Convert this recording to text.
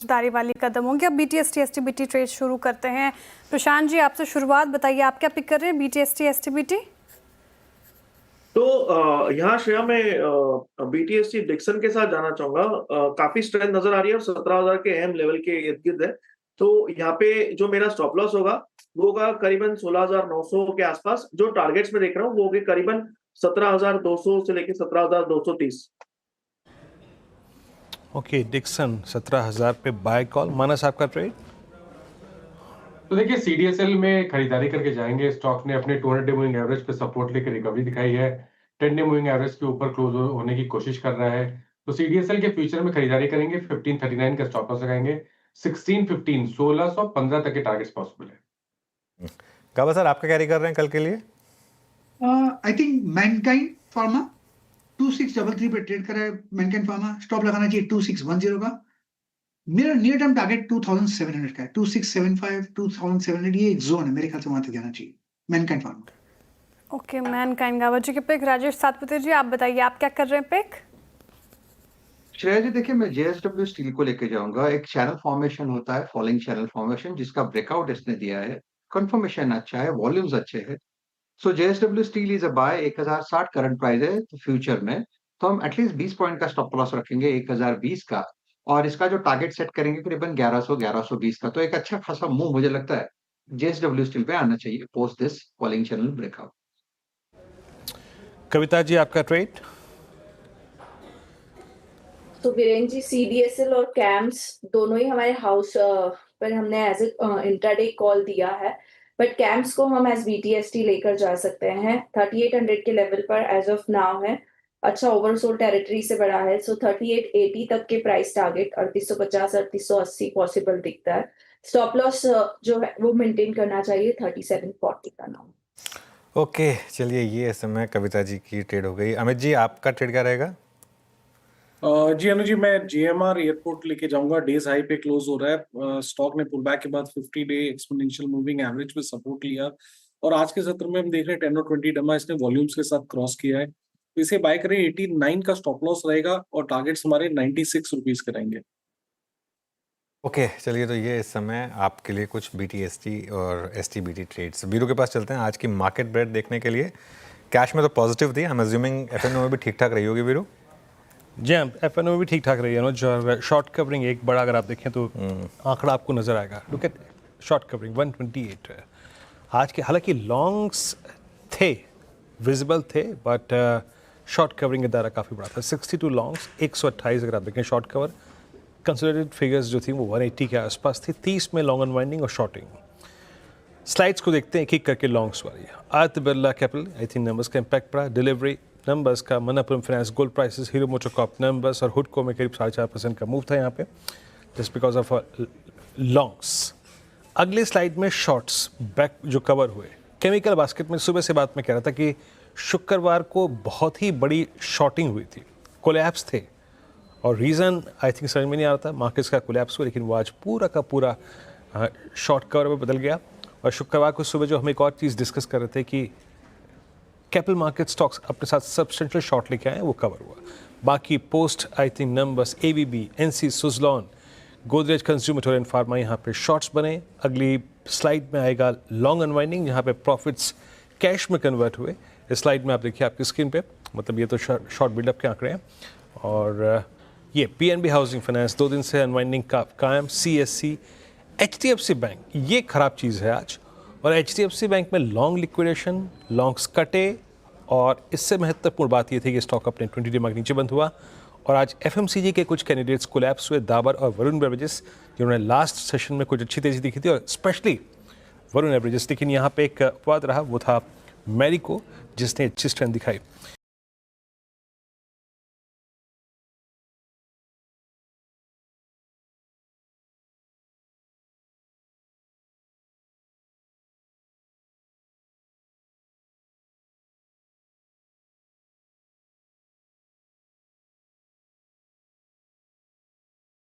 दारी वाली कदम होंगे। अब BTST STBT ट्रेड शुरू करते हैं। प्रशांत जी, आपसे शुरुआत बताइए, आप क्या पिक कर रहे हैं BTST STBT? तो यहाँ श्रेया मैं BTST डिक्सन के साथ जाना चाहूंगा। काफी स्ट्रेंथ नजर आ रही है और 17,000 के अहम लेवल के इर्द गिर्द है। तो यहाँ पे जो मेरा स्टॉप लॉस होगा वो होगा करीबन 16,900 के आसपास। जो टारगेट्स में देख रहा हूँ वो होगी करीबन 17,200 से लेकर 17,230। ओके, डिक्सन 17,000 पे बाय कॉल। मानस, आपका ट्रेड? तो देखिए, सीडीएसएल में खरीदारी करके जाएंगे। स्टॉक ने अपने 200 डे मूविंग एवरेज पे सपोर्ट लेकर रिकवरी दिखाई है। 10 डे मूविंग एवरेज के ऊपर क्लोज होने की कोशिश कर रहा है। तो सीडीएसएल के फ्यूचर में खरीदारी करेंगे। 1539 का स्टॉप लॉस लगाएंगे। 1615 1615 तक के टारगेट्स पॉसिबल है। काबा सर, आपका कैरी कर रहे हैं कल के लिए? आई थिंक मैनकाइंड फार्मा 2633 पे ट्रेड कर रहा है। मैनकाइंड फार्मा स्टॉप लगाना चाहिए 2610 का। मेरा नियर टर्म टारगेट 2700 का है। 2675 2700 ये एक जोन है, मेरे ख्याल से वहां तक जाना चाहिए मैनकाइंड फार्मा। ओके, मैनकाइंड गावर जी के पिक। राजेश सातपुते जी, आप बताइए, आप क्या कर रहे हैं पिक? श्रेया जी, देखिए, मैं जेएसडब्ल्यू स्टील को लेके जाऊंगा। एक चैनल फॉर्मेशन होता है, फॉलिंग चैनल फॉर्मेशन, जिसका ब्रेकआउट इसने दिया है। कंफर्मेशन अच्छा है, वॉल्यूम्स अच्छे हैं। So JSW steel is a buy. 1060 current price है। तो फ्यूचर में तो हम एटलीस्ट 20 पॉइंट का स्टॉप लॉस रखेंगे 1020 का, और इसका जो टारगेट सेट करेंगे करीबन 1100 1120 का। तो एक अच्छा खासा मूव मुझे लगता है जेएसडब्ल्यू स्टील पे आना चाहिए post this falling channel breakout. Kavita ji, आपका ट्रेड? तो वीरेंद्र जी, सीडीएसएल और कैम्स दोनों ही हमारे हाउस पर हमने एज इंट्राडे कॉल दिया है, बट कैम्स को हम एज बीटीएसटी लेकर जा सकते हैं। 3800 के लेवल पर एज ऑफ नाउ है। अच्छा ओवरसोल्ड टेरिटरी से बड़ा है। सो 3880 तक के प्राइस टारगेट 3850 3880 पॉसिबल दिखता है। स्टॉप लॉस जो है वो मेंटेन करना चाहिए 3740 का नाम। ओके, चलिए, ये समय कविता जी की ट्रेड हो गई। अमित जी, आपका ट्रेड क्या रहेगा? जी अनु जी, मैं जीएमआर एयरपोर्ट लेके जाऊंगा। डेज हाई पे क्लोज हो रहा है। स्टॉक ने पुल बैक के बाद 50 डे एक्सपोनेंशियल मूविंग एवरेज पे सपोर्ट लिया और आज के सत्र में हम देख रहे हैं 10 और 20 डमा इसने वॉल्यूम्स के साथ क्रॉस किया है। तो इसे बाय करें। 89 का स्टॉप लॉस रहेगा और टारगेट्स हमारे 96 रुपीज के रहेंगे। ओके, चलिए, तो ये इस समय आपके लिए कुछ BTST और STBT ट्रेड्स। वीरू के पास चलते हैं आज की मार्केट ब्रेड देखने के लिए। कैश में तो पॉजिटिव थी, आई एम अज्यूमिंग FNO में भी ठीक ठाक रही होगी वीरू? जी हाँ, FNO में भी ठीक ठाक रही है ना। जो शॉर्ट कवरिंग एक बड़ा, अगर आप देखें तो आंकड़ा आपको नजर आएगा। लुक एट शॉर्ट कवरिंग 128 है आज के। हालांकि लॉन्ग्स थे, विजिबल थे, बट शॉर्ट कवरिंग का दायरा काफ़ी बड़ा था। 62 लॉन्ग्स, 128 अगर आप देखें शॉर्ट कवर। कंसोलिडेटेड फिगर्स जो थी वो 180 के आसपास थी। 30 में लॉन्ग अनवाइंडिंग और शॉर्टिंग। स्लाइड्स को देखते हैं एक एक करके लॉन्ग्स वाली। Aditya Birla capital, I think numbers का इम्पैक्ट पड़ा। डिलीवरी नंबर्स का, Manappuram finance, gold prices, hero MotoCorp numbers और हुडको में करीब 4.5% का मूव था यहाँ पे, जस्ट बिकॉज ऑफ लॉन्ग्स। अगले स्लाइड में शॉर्ट्स बैक जो कवर हुए। केमिकल बास्केट में सुबह से बात में कह रहा था कि शुक्रवार को बहुत ही बड़ी शॉर्टिंग हुई थी, कोलैप्स थे, और रीज़न आई थिंक समझ में नहीं आ रहा था। मार्केट्स का कोलैप्स हुआ, लेकिन वो आज पूरा का पूरा शॉर्ट कवर में बदल गया। और शुक्रवार को सुबह जो हम एक और चीज़ डिस्कस कर रहे थे कि कैपिटल मार्केट स्टॉक्स अपने साथ सब्सटेंशियल शॉर्ट लेके आए, वो कवर हुआ। बाकी post I think numbers ABB, NC, Suzlon, Godrej consumer and pharma यहाँ पे शॉर्ट्स बने। अगली स्लाइड में आएगा लॉन्ग अनवाइंडिंग, जहाँ पे प्रॉफिट्स कैश में कन्वर्ट हुए। इस स्लाइड में आप देखिए आपकी स्क्रीन पे, मतलब ये तो शॉर्ट बिल्डअप के आंकड़े हैं। और ये PNB हाउसिंग फाइनेंस 2 दिन से अनवाइंडिंग का कायम। CSC, HDFC बैंक, ये खराब चीज़ है आज। और HDFC बैंक में लॉन्ग लिक्विडेशन, लॉन्ग्स कटे, और इससे महत्वपूर्ण बात ये थी कि स्टॉक अपने 20 डे मार्क नीचे बंद हुआ। और आज FMCG के कुछ कैंडिडेट्स कोलैप्स हुए, दाबर और वरुण बेवरेजेस, जिन्होंने लास्ट सेशन में कुछ अच्छी तेज़ी दिखी थी, और स्पेशली वरुण बेवरेजेस। लेकिन यहाँ पे एक अपवाद रहा, वो था मैरिको, जिसने अच्छी स्ट्रेंथ दिखाई।